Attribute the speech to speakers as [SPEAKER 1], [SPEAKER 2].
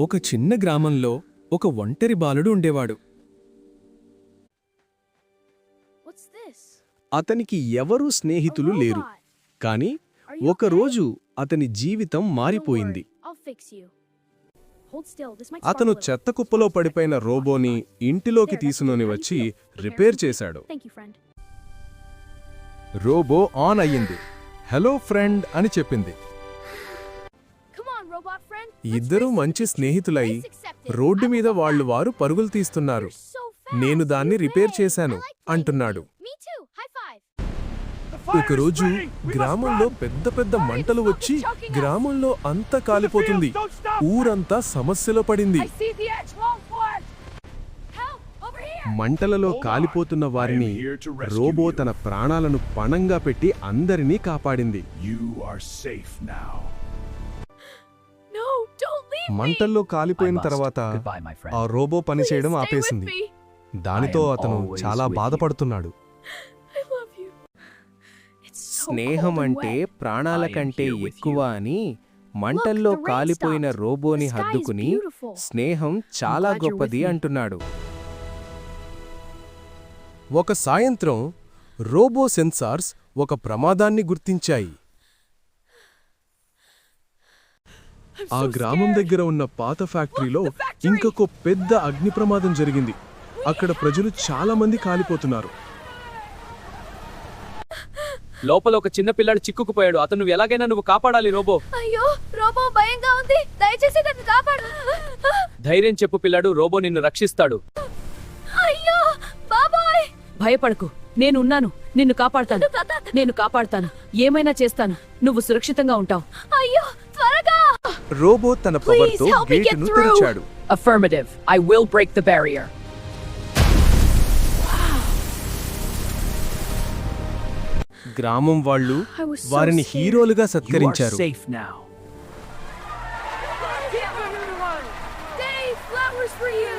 [SPEAKER 1] ఒక చిన్న గ్రామంలో ఒక ఒంటరి బాలుడు ఉండేవాడు. అతనికి ఎవరూ స్నేహితులు లేరు. కాని ఒకరోజు అతని జీవితం మారిపోయింది. అతను చెత్త కుప్పలో పడిపోయిన రోబోని ఇంటిలోకి తీసుకొని వచ్చి రిపేర్ చేశాడు. రోబో ఆన్ అయ్యింది. హలో ఫ్రెండ్ అని చెప్పింది. ఇద్దరూ మంచి స్నేహితులై రోడ్డు మీద వారు పరుగులు తీస్తున్నారు. నేను దాన్ని రిపేర్ చేశాను అంటున్నాడు. ఒకరోజు గ్రామంలో పెద్ద పెద్ద మంటలు వచ్చి గ్రామంలో అంతా కాలిపోతుంది. ఊరంతా సమస్యలో పడింది. మంటలలో కాలిపోతున్న వారిని రోబో తన ప్రాణాలను పణంగా పెట్టి అందరినీ కాపాడింది. మంటల్లో కాలిపోయిన తర్వాత ఆ రోబో పనిచేయడం ఆపేసింది. దానితో అతను చాలా బాధపడుతున్నాడు.
[SPEAKER 2] స్నేహం అంటే ప్రాణాల కంటే ఎక్కువ అని మంటల్లో కాలిపోయిన రోబోని హద్దుకుని స్నేహం చాలా గొప్పది అంటున్నాడు.
[SPEAKER 1] ఒక సాయంత్రం రోబో సెన్సార్స్ ఒక ప్రమాదాన్ని గుర్తించాయి. ఆ గ్రామం దగ్గర ఉన్న పాత ఫ్యాక్టరీలో ఇంకొక పెద్ద అగ్ని ప్రమాదం జరిగింది. అక్కడ ప్రజలు చాలా మంది కాలిపోతున్నారు.
[SPEAKER 3] లోపల ఒక చిన్న పిల్లాడు చిక్కుకుపోయాడు. అతను ఎలాగైనా నువ్వు కాపాడాలి రోబో.
[SPEAKER 4] అయ్యో రోబో భయంగా ఉంది, దయచేసి నన్ను కాపాడు.
[SPEAKER 3] ధైర్యం చెప్పు పిల్లాడు, రోబో నిన్ను రక్షిస్తాడు.
[SPEAKER 4] అయ్యో బాబాయ్,
[SPEAKER 5] భయపడకు, నేనున్నాను, నిన్ను కాపాడతాను. నేను కాపాడతాను, ఏమైనా చేస్తాను, నువ్వు సురక్షితంగా ఉంటావు.
[SPEAKER 4] అయ్యో త్వరగా.
[SPEAKER 1] రోబో తన పవర్తో గేటును తెరిచాడు.
[SPEAKER 5] Affirmative, I will break the barrier.
[SPEAKER 1] గ్రామం వాళ్ళు వారిని హీరోలుగా సత్కరించారు.
[SPEAKER 4] Dave, flowers for you.